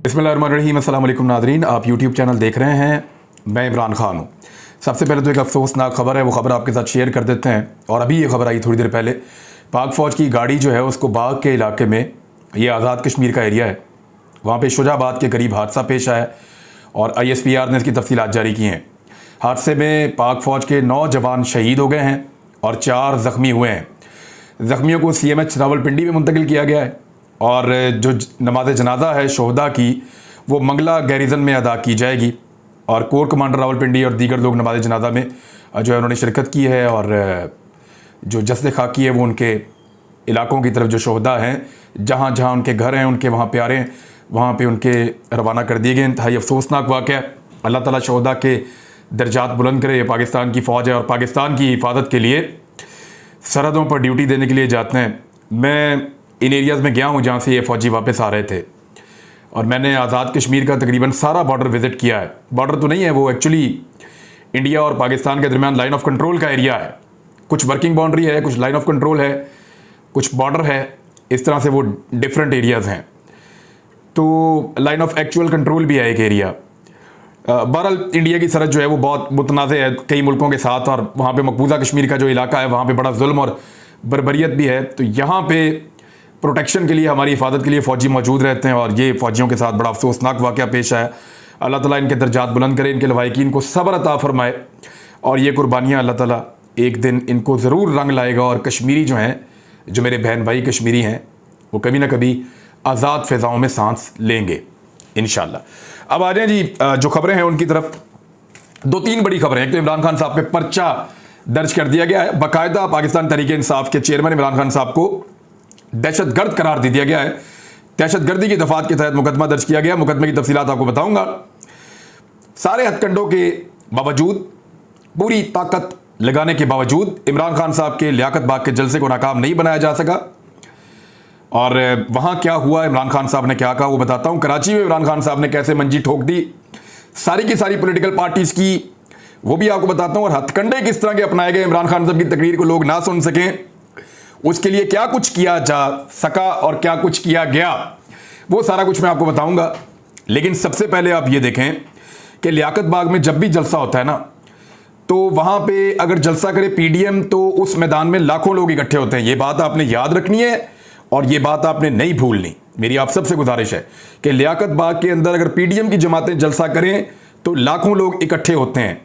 बिस्मिल्लाहिर्रहमानिर्रहीम। अस्सलाम वालेकुम नाज़रीन, आप यूट्यूब चैनल देख रहे हैं। मैं इमरान खान हूँ। सबसे पहले तो एक अफसोसनाक खबर है, वो खबर आपके साथ शेयर कर देते हैं। और अभी ये खबर आई थोड़ी देर पहले, पाक फ़ौज की गाड़ी जो है उसको बाग के इलाके में, ये आज़ाद कश्मीर का एरिया है, वहाँ पे शुजाबाद के करीब हादसा पेश आया और ISPR ने इसकी तफसीलात जारी की हैं। हादसे में पाक फ़ौज के 9 जवान शहीद हो गए हैं और 4 ज़ख्मी हुए हैं। ज़ख्मियों को CMH रावलपिंडी में मुंतकिल किया गया है और जो नमाज जनाजा है शोहदा की, वो मंगला गैरिजन में अदा की जाएगी। और कोर कमांडर रावलपिंडी और दीगर लोग नमाज जनाजा में जो है उन्होंने शिरकत की है। और जो जस्द खाकी है वो उनके इलाकों की तरफ जो शोहदा हैं, जहाँ जहाँ उनके घर हैं, उनके वहाँ प्यारे हैं, वहाँ पे उनके रवाना कर दिए गए। इंतहाई अफसोसनाक वाक़या है। अल्लाह ताला शोहदा के दर्जात बुलंद करे। ये पाकिस्तान की फ़ौज है और पाकिस्तान की हिफाजत के लिए सरहदों पर ड्यूटी देने के लिए जाते हैं। मैं इन एरियाज़ में गया हूँ जहाँ से ये फ़ौजी वापस आ रहे थे और मैंने आज़ाद कश्मीर का तकरीबन सारा बॉर्डर विज़िट किया है। बॉर्डर तो नहीं है वो, एक्चुअली इंडिया और पाकिस्तान के दरमियान लाइन ऑफ कंट्रोल का एरिया है। कुछ वर्किंग बाउंड्री है, कुछ लाइन ऑफ कंट्रोल है, कुछ बॉर्डर है। इस तरह से वो डिफरेंट एरियाज़ हैं। तो लाइन ऑफ एक्चुअल कंट्रोल भी है एक एरिया। बहरहाल इंडिया की सरहद जो है वो बहुत मुतनाज़ है कई मुल्कों के साथ, और वहाँ पे मकबूजा कश्मीर का जो इलाका है वहाँ पे बड़ा जुल्म और बर्बरियत भी है। तो यहाँ पे प्रोटेक्शन के लिए, हमारी हिफाजत के लिए फ़ौजी मौजूद रहते हैं और ये फ़ौजियों के साथ बड़ा अफसोसनाक वाक़या पेश आया। अल्लाह ताला इनके दर्जात बुलंद करे, इनके लवाहिकीन को सब्र अता फरमाए और ये कुर्बानियाँ अल्लाह ताला एक दिन इनको ज़रूर रंग लाएगा। और कश्मीरी जो हैं, जो मेरे बहन भाई कश्मीरी हैं, वो कभी ना कभी आज़ाद फ़िज़ाओं में सांस लेंगे इंशाअल्लाह। अब आ जाएँ जी जो खबरें हैं उनकी तरफ। 2-3 बड़ी खबरें। एक तो इमरान खान साहब पे पर्चा दर्ज कर दिया गया है। बाकायदा पाकिस्तान तहरीक इंसाफ के चेयरमैन इमरान खान साहब को दहशतगर्द करार दे दिया गया है। दहशतगर्दी की दफात के तहत मुकदमा दर्ज किया गया। मुकदमे की तफसीलात आपको बताऊंगा। सारे हथकंडों के बावजूद, पूरी ताकत लगाने के बावजूद इमरान खान साहब के लियाकत बाग के जलसे को नाकाम नहीं बनाया जा सका। और वहां क्या हुआ, इमरान खान साहब ने क्या कहा, वो बताता हूं। कराची में इमरान खान साहब ने कैसे मंजी ठोक दी सारी की सारी पॉलिटिकल पार्टीज की, वो भी आपको बताता हूं। और हथकंडे किस तरह के अपनाए गए इमरान खान साहब की तकरीर को लोग ना सुन सकें, उसके लिए क्या कुछ किया जा सका और क्या कुछ किया गया, वो सारा कुछ मैं आपको बताऊंगा। लेकिन सबसे पहले आप ये देखें कि लियाकत बाग में जब भी जलसा होता है ना, तो वहां पे अगर जलसा करे PDM तो उस मैदान में लाखों लोग इकट्ठे होते हैं। ये बात आपने याद रखनी है और ये बात आपने नहीं भूलनी। मेरी आप सबसे गुजारिश है कि लियाकत बाग के अंदर अगर PDM की जमातें जलसा करें तो लाखों लोग इकट्ठे होते हैं।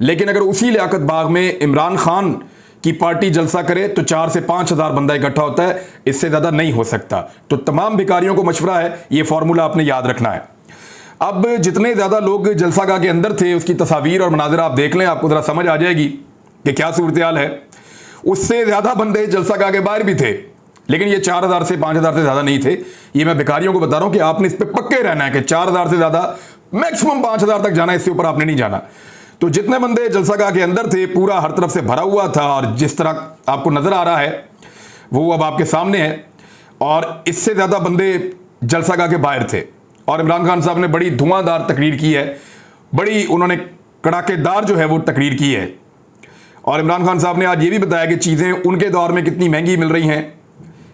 लेकिन अगर उसी लियाकत बाग में इमरान खान की पार्टी जलसा करे तो 4 से 5 हज़ार बंदा इकट्ठा होता है, इससे ज़्यादा नहीं हो सकता। तो तमाम भिखारियों को मशवरा है, ये फॉर्मूला आपने याद रखना है। अब जितने ज़्यादा लोग जलसागाह के अंदर थे, उसकी तस्वीर और मनाज़िर आप देख लें, आपको ज़रा समझ आ जाएगी कि क्या सूरत हाल है। उससे ज़्यादा बंदे जलसागाह के बाहर भी थे, लेकिन ये 4,000 से 5,000 से ज़्यादा नहीं थे। ये मैं भिखारियों को बता रहा हूँ कि आपने इस पर पक्के रहना है कि 4,000 से ज़्यादा, मैक्सिमम 5,000 तक जाना है, इससे ऊपर आपने नहीं जाना। तो जितने बंदे जलसागाह के अंदर थे, पूरा हर तरफ से भरा हुआ था और जिस तरह आपको नजर आ रहा है वो अब आपके सामने है। और इससे ज्यादा बंदे जलसागाह के बाहर थे और इमरान खान साहब ने बड़ी धुआंधार तकरीर की है, बड़ी उन्होंने कड़ाकेदार जो है वो तकरीर की है। और इमरान खान साहब ने आज ये भी बताया कि चीज़ें उनके दौर में कितनी महंगी मिल रही हैं,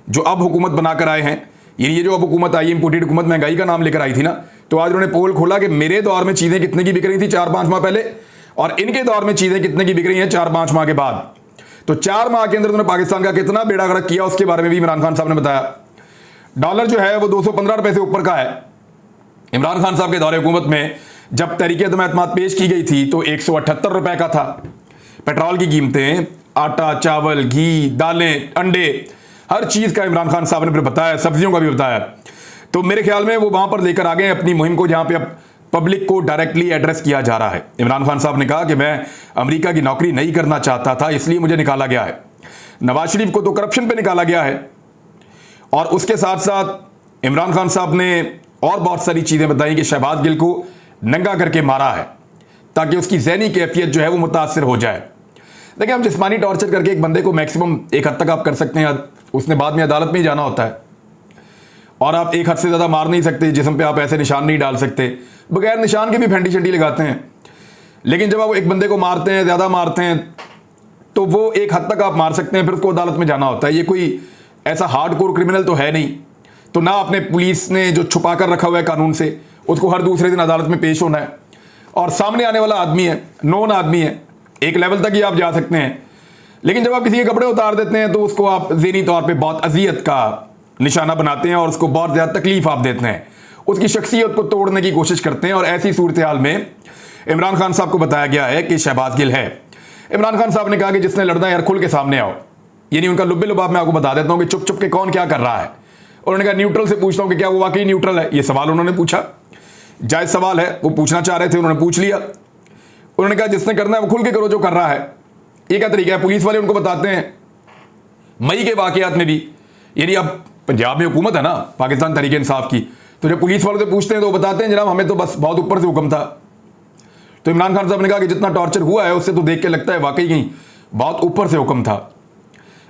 जो अब हुकूमत बनाकर आए हैं। ये जो अब हुकूमत आई, इंपोर्टेड हुकूमत, महंगाई का नाम लेकर आई थी ना, तो आज उन्होंने पोल खोला कि मेरे दौर में चीज़ें कितने की बिक रही थी 4-5 माह पहले, और इनके दौर में चीजें कितने की बिक रही हैं 4-5 माह के बाद। तो 4 माह के अंदर उन्होंने पाकिस्तान का कितना बेड़ा गर्क किया, उसके बारे में भी इमरान खान साहब ने बताया। डॉलर जो है वो 215 रुपए से ऊपर का है। इमरान खान साहब के दौरे हुकूमत में जब तहरीक अदम एतमाद पेश की गई थी तो 178 रुपए का था। पेट्रोल की कीमतें, आटा, चावल, घी, दालें, अंडे, हर चीज का इमरान खान साहब ने फिर बताया, सब्जियों का भी बताया। तो मेरे ख्याल में वो वहां पर लेकर आ गए अपनी मुहिम को, जहां पे अब पब्लिक को डायरेक्टली एड्रेस किया जा रहा है। इमरान खान साहब ने कहा कि मैं अमेरिका की नौकरी नहीं करना चाहता था, इसलिए मुझे निकाला गया है। नवाज शरीफ को तो करप्शन पे निकाला गया है। और उसके साथ साथ इमरान खान साहब ने और बहुत सारी चीजें बताई कि शहबाज गिल को नंगा करके मारा है ताकि उसकी ज़हनी कैफियत जो है वो मुतासर हो जाए। देखिए, हम जिस्मानी टॉर्चर करके एक बंदे को मैक्सिमम एक हद तक आप कर सकते हैं, उसने बाद में अदालत में ही जाना होता है। और आप एक हद से ज़्यादा मार नहीं सकते, जिस्म पे आप ऐसे निशान नहीं डाल सकते, बगैर निशान के भी फेंटी शंटी लगाते हैं। लेकिन जब आप एक बंदे को मारते हैं, ज़्यादा मारते हैं, तो वो एक हद तक आप मार सकते हैं, फिर उसको अदालत में जाना होता है। ये कोई ऐसा हार्डकोर क्रिमिनल तो है नहीं। तो ना अपने पुलिस ने जो छुपा कर रखा हुआ है कानून से, उसको हर दूसरे दिन अदालत में पेश होना है, और सामने आने वाला आदमी है, नॉन आदमी है, एक लेवल तक ही आप जा सकते हैं। लेकिन जब आप किसी के कपड़े उतार देते हैं तो उसको आप ज़हनी तौर पे बहुत अजियत का निशाना बनाते हैं और उसको बहुत ज़्यादा तकलीफ आप देते हैं, उसकी शख्सियत को तोड़ने की कोशिश करते हैं। और ऐसी सूरत हाल में इमरान खान साहब को बताया गया है कि शहबाज गिल है। इमरान खान साहब ने कहा कि जिसने लड़ना है यार खुल के सामने आओ। यानी उनका लुब्बे लुबाब मैं आपको बता देता हूँ कि चुप चुप के कौन क्या कर रहा है। उन्होंने कहा न्यूट्रल से पूछता हूँ कि क्या वो वाकई न्यूट्रल है। ये सवाल उन्होंने पूछा, जायज़ सवाल है, वो पूछना चाह रहे थे, उन्होंने पूछ लिया। उन्होंने कहा जिसने करना है वो खुल के करो जो कर रहा है। ये क्या तरीका है? पुलिस वाले उनको बताते हैं मई के वाकयात में भी, यानी अब पंजाब में हुकूमत है ना पाकिस्तान तहरीक इंसाफ की, तो जब पुलिस वालों से पूछते हैं तो वो बताते हैं जनाब हमें तो बस बहुत ऊपर से हुक्म था। तो इमरान खान साहब ने कहा कि जितना टॉर्चर हुआ है उससे तो देख के लगता है वाकई कहीं बहुत ऊपर से हुक्म था।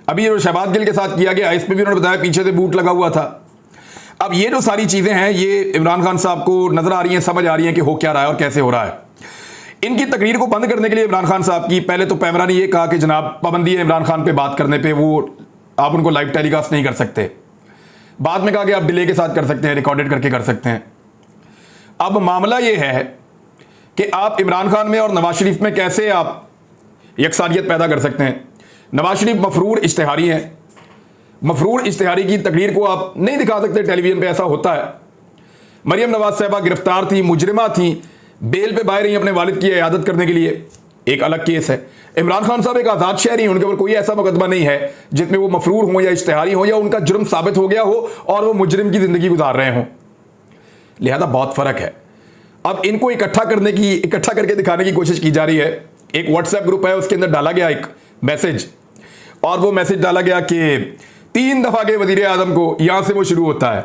अभी ये जो शहबाज गिल के साथ किया गया इस पर भी उन्होंने बताया पीछे से बूट लगा हुआ था। अब ये जो सारी चीज़ें हैं ये इमरान खान साहब को नजर आ रही हैं, समझ आ रही हैं कि हो क्या रहा है और कैसे हो रहा है। इनकी तकरीर को बंद करने के लिए इमरान खान साहब की पहले तो पैमरा ने यह कहा कि जनाब पाबंदी है इमरान खान पे बात करने पे, वो आप उनको लाइव टेलीकास्ट नहीं कर सकते। बाद में कहा कि आप डिले के साथ कर सकते हैं, रिकॉर्डेड करके कर सकते हैं। अब मामला ये है कि आप इमरान खान में और नवाज शरीफ में कैसे आप यकसानियत पैदा कर सकते हैं। नवाज शरीफ मफरूर इश्तिहारी हैं, मफरूर इश्तिहारी की तकरीर को आप नहीं दिखा सकते टेलीविजन पे, ऐसा होता है। मरियम नवाज साहबा गिरफ्तार थी, मुजरिमा थी, बेल पे बाहर रही अपने वालिद की इयादत करने के लिए, एक अलग केस है। इमरान खान साहब एक आज़ाद शहरी हैं, उनके ऊपर कोई ऐसा मुकदमा नहीं है जिसमें वो मफरूर हो या इश्तिहारी हो या उनका जुर्म साबित हो गया हो और वो मुजरिम की ज़िंदगी गुजार रहे हों। लिहाजा बहुत फ़र्क है। अब इनको इकट्ठा करके दिखाने की कोशिश की जा रही है। एक व्हाट्सएप ग्रुप है, उसके अंदर डाला गया एक मैसेज, और वो मैसेज डाला गया कि 3 दफ़ा के वज़ीर आज़म को, यहाँ से वो शुरू होता है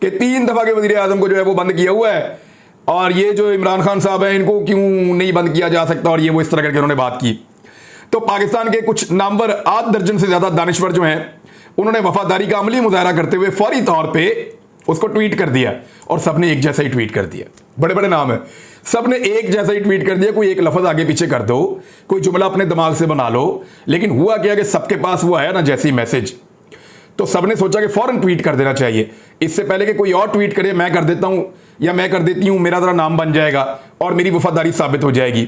कि 3 दफ़ा के वज़ीर आज़म को जो है वो बंद किया हुआ है, और ये जो इमरान खान साहब हैं इनको क्यों नहीं बंद किया जा सकता, और ये वो इस तरह करके उन्होंने बात की। तो पाकिस्तान के कुछ नामवर 8 दर्जन से ज़्यादा दानिश्वर जो हैं उन्होंने वफादारी का अमली मुजाहरा करते हुए फौरी तौर पर उसको ट्वीट कर दिया, और सबने एक जैसा ही ट्वीट कर दिया। बड़े बड़े नाम है, सबने एक जैसा ही ट्वीट कर दिया। कोई एक लफ्ज़ आगे पीछे कर दो, कोई जुमला अपने दिमाग से बना लो, लेकिन हुआ क्या कि सबके पास वो आया ना जैसी मैसेज, तो सबने सोचा कि फौरन ट्वीट कर देना चाहिए, इससे पहले कि कोई और ट्वीट करे। मैं कर देता हूं या मैं कर देती हूं, मेरा ज़रा नाम बन जाएगा और मेरी वफादारी साबित हो जाएगी।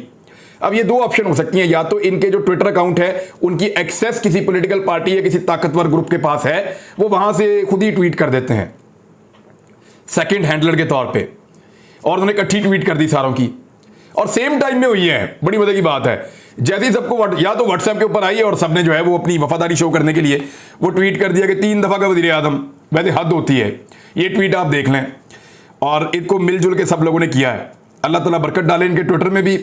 अब ये 2 ऑप्शन हो सकती हैं, या तो इनके जो ट्विटर अकाउंट है उनकी एक्सेस किसी पॉलिटिकल पार्टी या किसी ताकतवर ग्रुप के पास है, वो वहां से खुद ही ट्वीट कर देते हैं सेकंड हैंडलर के तौर पे, और उन्होंने इकट्ठी ट्वीट कर दी सारों की, और सेम टाइम में हुई है। बड़ी मजे की बात है, जैसे ही सबको या तो व्हाट्सएप के ऊपर आई है और सबने जो है वो अपनी वफादारी शो करने के लिए वो ट्वीट कर दिया कि 3 दफ़ा का वज़ीर आज़म। वैसे हद होती है, ये ट्वीट आप देख लें, और इनको मिलजुल के सब लोगों ने किया है। अल्लाह ताला बरकत डाले इनके ट्विटर में भी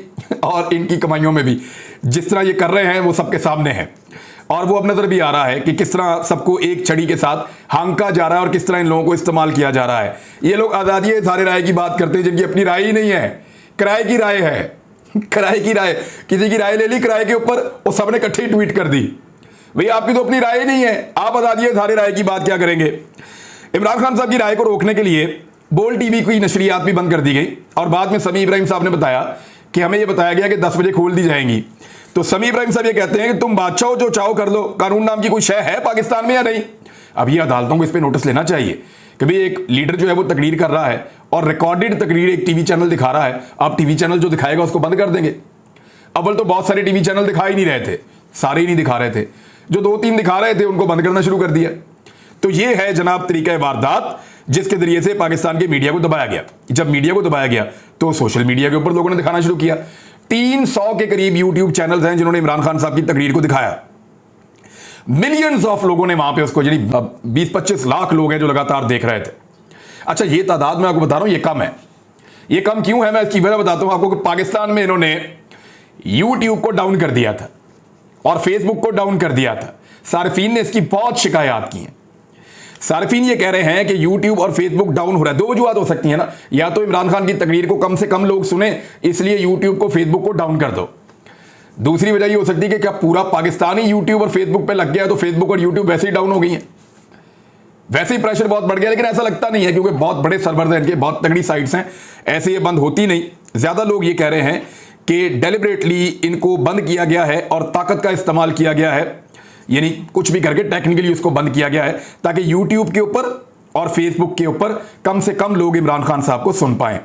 और इनकी कमाइयों में भी। जिस तरह ये कर रहे हैं वो सबके सामने है, और वो अब नजर भी आ रहा है कि किस तरह सबको एक छड़ी के साथ हांका जा रहा है और किस तरह इन लोगों को इस्तेमाल किया जा रहा है। ये लोग आज़ादी सारे राय की बात करते हैं जिनकी अपनी राय ही नहीं है, किराए की राय है, किराए की राय। किसी की राय ले ली किराए के ऊपर, वो सबने इकट्ठी ट्वीट कर दी। भैया आपकी तो अपनी राय ही नहीं है, आप आज़ादी सारे राय की बात क्या करेंगे। इमरान खान साहब की राय को रोकने के लिए बोल टीवी की नशरियात भी बंद कर दी गई, और बाद में समी इब्राहिम साहब ने बताया कि हमें यह बताया गया कि 10 बजे खोल दी जाएंगी। तो समी इब्राहिम साहब ये कहते हैं कि तुम बादशाह हो, जो चाहो कर लो, कानून नाम की कोई शय है पाकिस्तान में या नहीं। अब ये अदालतों को इस पर नोटिस लेना चाहिए कि भाई एक लीडर जो है वो तकरीर कर रहा है और रिकॉर्डेड तकरीर एक टीवी चैनल दिखा रहा है, आप टीवी चैनल जो दिखाएगा उसको बंद कर देंगे। अव्वल तो बहुत सारे टीवी चैनल दिखा ही नहीं रहे थे, सारे ही नहीं दिखा रहे थे, जो 2-3 दिखा रहे थे उनको बंद करना शुरू कर दिया। तो ये है जनाब तरीका वारदात जिसके जरिए से पाकिस्तान के मीडिया को दबाया गया। जब मीडिया को दबाया गया तो सोशल मीडिया के ऊपर लोगों ने दिखाना शुरू किया। 300 के करीब यूट्यूब चैनल्स हैं जिन्होंने इमरान खान साहब की तकरीर को दिखाया। मिलियंस ऑफ लोगों ने वहां पे उसको, यानी 20-25 लाख लोग हैं जो लगातार देख रहे थे। अच्छा, ये तादाद मैं आपको बता रहा हूं, ये कम है। ये कम क्यों है मैं इसकी वजह बताता हूं आपको कि पाकिस्तान में इन्होंने यूट्यूब को डाउन कर दिया था और फेसबुक को डाउन कर दिया था। सार्फिन ने इसकी बहुत शिकायत की है। सार्फिन ये कह रहे हैं कि यूट्यूब और फेसबुक डाउन हो रहा है। 2 वजूहत हो सकती है ना, या तो इमरान खान की तकरीर को कम से कम लोग सुने इसलिए यूट्यूब को फेसबुक को डाउन कर दो। दूसरी वजह ये हो सकती है कि क्या पूरा पाकिस्तान ही यूट्यूब और फेसबुक पे लग गया है तो फेसबुक और यूट्यूब वैसे ही डाउन हो गई है, वैसे ही प्रेशर बहुत बढ़ गया। लेकिन ऐसा लगता नहीं है क्योंकि बहुत बड़े सर्वर हैं इनके, बहुत तगड़ी साइट्स हैं, ऐसे ये बंद होती नहीं। ज्यादा लोग ये कह रहे हैं कि डेलिबरेटली इनको बंद किया गया है और ताकत का इस्तेमाल किया गया है, यानी कुछ भी करके टेक्निकली उसको बंद किया गया है ताकि यूट्यूब के ऊपर और फेसबुक के ऊपर कम से कम लोग इमरान खान साहब को सुन पाए।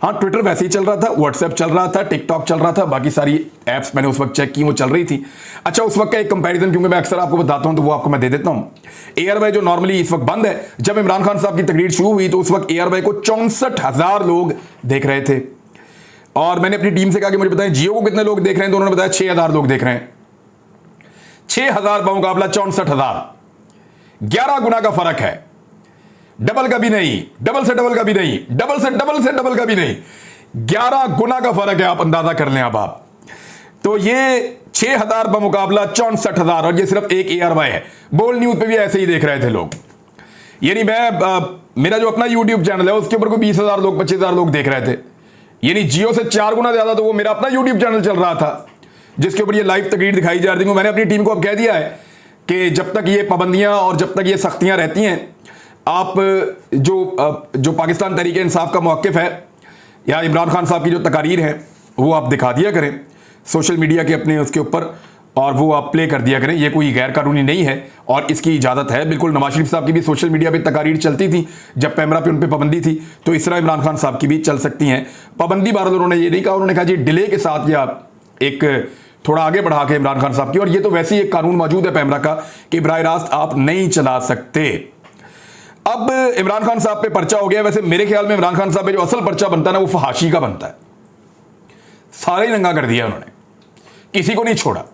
हाँ, ट्विटर वैसे ही चल रहा था, व्हाट्सएप चल रहा था, टिकटॉक चल रहा था, बाकी सारी एप्स मैंने उस वक्त चेक की, वो चल रही थी। अच्छा, उस वक्त का एक कंपैरिजन क्योंकि मैं अक्सर आपको बताता हूं तो वो आपको मैं दे देता हूं। एयरवे जो नॉर्मली इस वक्त बंद है, जब इमरान खान साहब की तकरीर शुरू हुई तो उस वक्त एयरवे को 64,000 लोग देख रहे थे। और मैंने अपनी टीम से कहा कि मुझे बताएं जियो को कितने लोग देख रहे हैं, तो उन्होंने बताया 6,000 लोग देख रहे हैं। 6,000 का मुकाबला 64,000, 11 गुना का फर्क है। डबल का भी नहीं, डबल से डबल का भी नहीं, डबल से डबल से डबल का भी नहीं, 11 गुना का फर्क है। आप अंदाजा कर लें आप। तो ये 6,000 का मुकाबला 64,000, और ये सिर्फ एक एयरवाई है। बोल न्यूज पे भी ऐसे ही देख रहे थे लोग। यानी मेरा जो अपना यूट्यूब चैनल है उसके ऊपर कोई 20,000 लोग, 25,000 लोग देख रहे थे। यानी जियो से 4 गुना ज्यादा तो वो मेरा अपना यूट्यूब चैनल चल रहा था, जिसके ऊपर ये लाइव तकरीर दिखाई जा रही थी। मैंने अपनी टीम को अब कह दिया है कि जब तक ये पाबंदियां और जब तक ये सख्तियां रहती हैं, आप जो पाकिस्तान तहरीक इंसाफ का मौक़िफ़ है या इमरान खान साहब की जो तकारीर है वो आप दिखा दिया करें सोशल मीडिया के अपने उसके ऊपर, और वो आप प्ले कर दिया करें। ये कोई गैर कानूनी नहीं है और इसकी इजाज़त है बिल्कुल। नवाज शरीफ साहब की भी सोशल मीडिया पे तकारीर चलती थी जब कैमरा पे उन पर पाबंदी थी, तो इस तरह इमरान खान साहब की भी चल सकती हैं। पाबंदी बहरहाल उन्होंने ये नहीं कहा, उन्होंने कहा जी डिले के साथ या एक थोड़ा आगे बढ़ा के इमरान खान साहब की। और ये तो वैसे ही एक कानून मौजूद है पैमरा का कि बराह रास्त आप नहीं चला सकते। अब इमरान खान साहब पे पर्चा हो गया। वैसे मेरे ख्याल में इमरान खान साहब पे जो असल पर्चा बनता है ना, वो फहाशी का बनता है। सारे ही नंगा कर दिया उन्होंने, किसी को नहीं छोड़ा,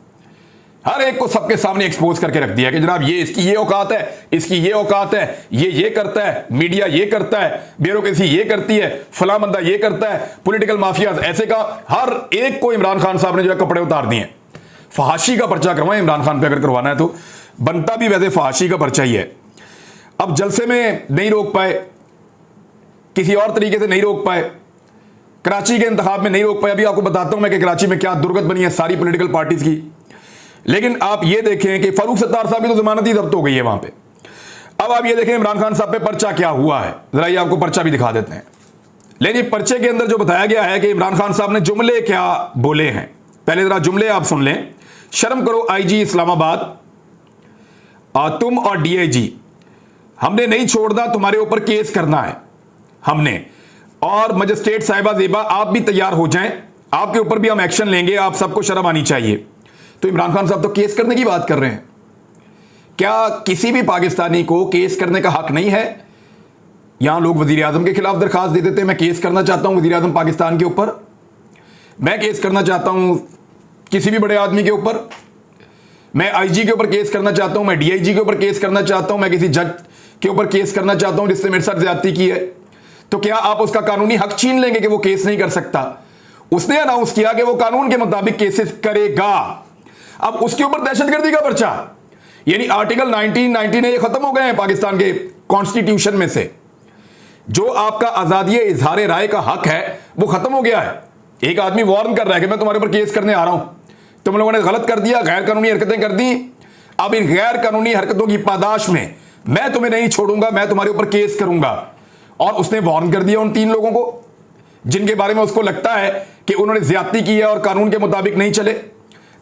हर एक को सबके सामने एक्सपोज करके रख दिया कि जनाब ये इसकी ये औकात है, इसकी ये औकात है, ये करता है, मीडिया ये करता है, ब्यूरोक्रेसी ये करती है, फला बंदा ये करता है, पॉलिटिकल माफिया ऐसे का। हर एक को इमरान खान साहब ने जो है कपड़े उतार दिए। फहाशी का पर्चा करवाएं इमरान खान पे अगर करवाना है तो, बनता भी वैसे फहाशी का पर्चा ही है। अब जलसे में नहीं रोक पाए, किसी और तरीके से नहीं रोक पाए, कराची के इंतखाब में नहीं रोक पाए। अभी आपको बताता हूं मैं कि कराची में क्या दुर्गत बनी है सारी पॉलिटिकल पार्टीज की। लेकिन आप ये देखें कि फारूक सत्तार साहब की तो जमानत ही जब्त हो गई है वहां पे। अब आप ये देखें इमरान खान साहब पे पर्चा क्या हुआ है, जरा ये आपको पर्चा भी दिखा देते हैं। लेकिन पर्चे के अंदर जो बताया गया है कि इमरान खान साहब ने जुमले क्या बोले हैं, पहले जरा जुमले आप सुन लें। शर्म करो आईजी इस्लामाबाद, तुम और डीआईजी, हमने नहीं छोड़ना, तुम्हारे ऊपर केस करना है हमने। और मजिस्ट्रेट साहिबा ज़ेबा आप भी तैयार हो जाएं, आपके ऊपर भी हम एक्शन लेंगे, आप सबको शर्म आनी चाहिए। तो इमरान खान साहब तो केस करने की बात कर रहे हैं। क्या किसी भी पाकिस्तानी को केस करने का हक नहीं है? यहां लोग वजीर आजम के खिलाफ दरखास्त दे देते हैं, मैं केस करना चाहता हूं वजीर आजम पाकिस्तान के ऊपर, मैं केस करना चाहता हूं किसी भी बड़े आदमी के ऊपर, मैं आईजी के ऊपर केस करना चाहता हूं, मैं डीआईजी के ऊपर केस करना चाहता हूं, मैं किसी जज के ऊपर केस करना चाहता हूं जिसने मेरे साथ ज्यादती की है। तो क्या आप उसका कानूनी हक छीन लेंगे कि वो केस नहीं कर सकता? उसने अनाउंस किया कि वो कानून के मुताबिक केसेस करेगा। अब उसके ऊपर दहशतगर्दी का पर्चा, यानी आर्टिकल 1990 ये खत्म हो गए हैं पाकिस्तान के कॉन्स्टिट्यूशन में से। जो आपका आजादी इजहार राय का हक है वो खत्म हो गया है। एक आदमी वार्न कर रहा है कि मैं तुम्हारे ऊपर केस करने आ रहा हूं, तुम लोगों ने गलत कर दिया, गैर कानूनी हरकतें कर दी, अब इन गैर कानूनी हरकतों की पादाश में मैं तुम्हें नहीं छोड़ूंगा, मैं तुम्हारे ऊपर केस करूंगा। और उसने वार्न कर दिया उन 3 लोगों को जिनके बारे में उसको लगता है कि उन्होंने ज्यादती की है और कानून के मुताबिक नहीं चले,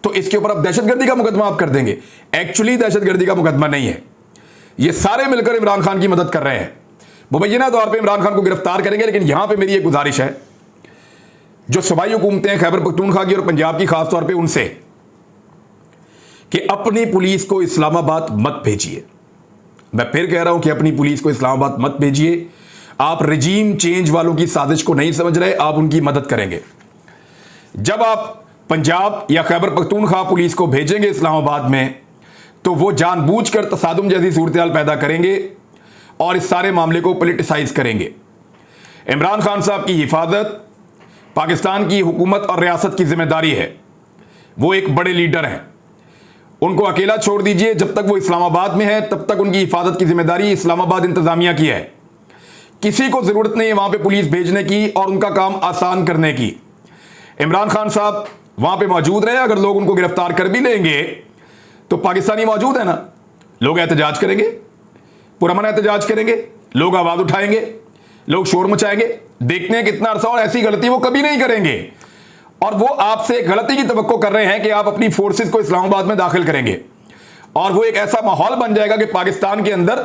तो इसके ऊपर अब दहशतगर्दी का मुकदमा आप कर देंगे। एक्चुअली दहशतगर्दी का मुकदमा नहीं है, ये सारे मिलकर इमरान खान की मदद कर रहे हैं, मुबैना तौर पर इमरान खान को गिरफ्तार करेंगे। लेकिन यहां पर मेरी एक गुजारिश है, जो सूबाई हुकूमतें हैं खैबर पख्तूनख्वा की और पंजाब की खासतौर पर, उनसे कि अपनी पुलिस को इस्लामाबाद मत भेजिए। मैं फिर कह रहा हूं कि अपनी पुलिस को इस्लामाबाद मत भेजिए। आप रजीम चेंज वालों की साजिश को नहीं समझ रहे, आप उनकी मदद करेंगे। जब आप पंजाब या खैबर पख्तूनख्वा पुलिस को भेजेंगे इस्लामाबाद में, तो वो जानबूझकर तसादुम जैसी सूरत पैदा करेंगे और इस सारे मामले को पॉलिटिसाइज करेंगे। इमरान खान साहब की हिफाजत पाकिस्तान की हुकूमत और रियासत की जिम्मेदारी है। वो एक बड़े लीडर हैं, उनको अकेला छोड़ दीजिए। जब तक वो इस्लामाबाद में है तब तक उनकी हिफाजत की जिम्मेदारी इस्लामाबाद इंतजामिया की है। किसी को जरूरत नहीं है वहां पे पुलिस भेजने की और उनका काम आसान करने की। इमरान खान साहब वहां पे मौजूद रहे, अगर लोग उनको गिरफ्तार कर भी लेंगे तो पाकिस्तानी मौजूद है ना, लोग एहतजाज करेंगे, पुरअमन एहतजाज करेंगे, लोग आवाज उठाएंगे, लोग शोर मचाएंगे। देखते हैं कितना अरसा, और ऐसी गलती वो कभी नहीं करेंगे। और वो आपसे गलती की तवक्को कर रहे हैं कि आप अपनी फोर्सेस को इस्लामाबाद में दाखिल करेंगे, और वो एक ऐसा माहौल बन जाएगा कि पाकिस्तान के अंदर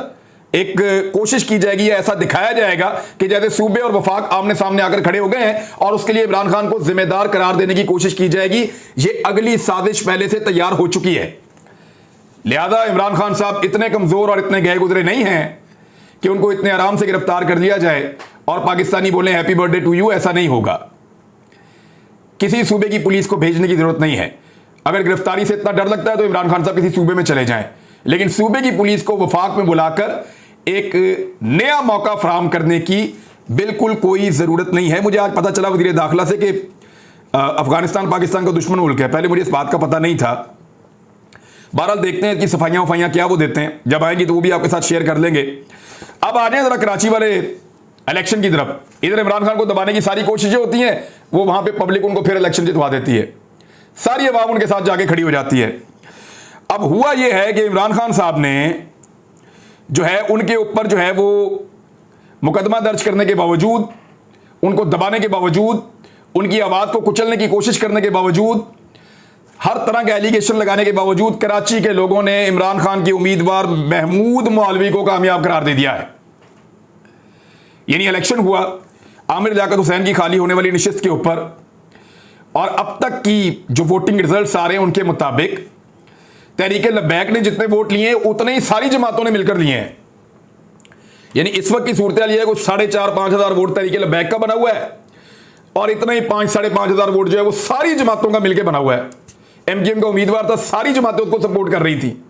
एक कोशिश की जाएगी या ऐसा दिखाया जाएगा कि जैसे सूबे और वफाक आमने सामने आकर खड़े हो गए हैं और उसके लिए इमरान खान को जिम्मेदार करार देने की कोशिश की जाएगी। ये अगली साजिश पहले से तैयार हो चुकी है। लिहाजा इमरान खान साहब इतने कमजोर और इतने गए गुजरे नहीं हैं कि उनको इतने आराम से गिरफ्तार कर लिया जाए और पाकिस्तानी बोले हैप्पी बर्थडे टू यू। ऐसा नहीं होगा। किसी सूबे की पुलिस को भेजने की जरूरत नहीं है। अगर गिरफ्तारी से इतना डर लगता है तो इमरान खान साहब किसी सूबे में चले जाएं, लेकिन सूबे की पुलिस को वफाक में बुलाकर एक नया मौका फराहम करने की बिल्कुल कोई जरूरत नहीं है। मुझे आज पता चला वज़ीर दाखिला से कि अफगानिस्तान पाकिस्तान का दुश्मन मुल्क है। पहले मुझे इस बात का पता नहीं था। बहरहाल देखते हैं कि सफाइयां वफाइयां क्या वो देते हैं, जब आएंगी तो वो भी आपके साथ शेयर कर लेंगे। अब आ जाए जरा कराची वाले इलेक्शन की तरफ। इधर इमरान खान को दबाने की सारी कोशिशें होती हैं, वो वहां पे पब्लिक उनको फिर इलेक्शन जितवा देती है, सारी अवाम उनके साथ जाके खड़ी हो जाती है। अब हुआ यह है कि इमरान खान साहब ने जो है उनके ऊपर जो है वो मुकदमा दर्ज करने के बावजूद, उनको दबाने के बावजूद, उनकी आवाज को कुचलने की कोशिश करने के बावजूद, हर तरह के एलिगेशन लगाने के बावजूद कराची के लोगों ने इमरान खान के उम्मीदवार महमूद मौलवी को कामयाब करार दे दिया है। यानी इलेक्शन हुआ आमिर लियाकत हुसैन की खाली होने वाली नशिस्त के ऊपर, और अब तक की जो वोटिंग रिजल्ट्स आ रहे हैं उनके मुताबिक तहरीक लब्बैक ने जितने वोट लिए उतने ही सारी जमातों ने मिलकर लिए हैं। यानी इस वक्त की सूरत यह है कुछ 4,500-5 हज़ार वोट तहरीक लब्बैक का बना हुआ है और इतना ही 5-5.5 हज़ार वोट जो है वो सारी जमातों का मिलकर बना हुआ है। एमजीएम का उम्मीदवार था, सारी जमातें उसको सपोर्ट कर रही थी।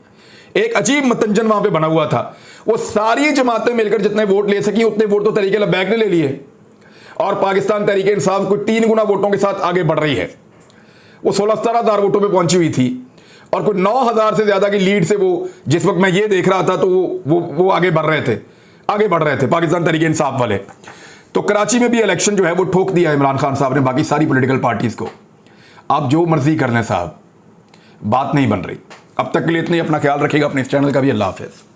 एक अजीब मतंजन वहां पे बना हुआ था। वो सारी जमातें मिलकर जितने वोट ले सकी उतने वोट तो तहरीक लब्बैक ने ले लिए और पाकिस्तान तहरीक इंसाफ को 3 गुना वोटों के साथ आगे बढ़ रही है। वो 16-17 हज़ार वोटों पे पहुंची हुई थी और कोई 9,000 से ज्यादा की लीड से वो, जिस वक्त मैं ये देख रहा था तो वो आगे बढ़ रहे थे पाकिस्तान तहरीक इंसाफ वाले। तो कराची में भी इलेक्शन जो है वो ठोक दिया इमरान खान साहब ने बाकी सारी पॉलिटिकल पार्टीज को। आप जो मर्जी कर लें साहब, बात नहीं बन रही। अब तक के लिए इतनी, अपना ख्याल रखिएगा, अपने इस चैनल का भी। अल्लाह हाफिज़।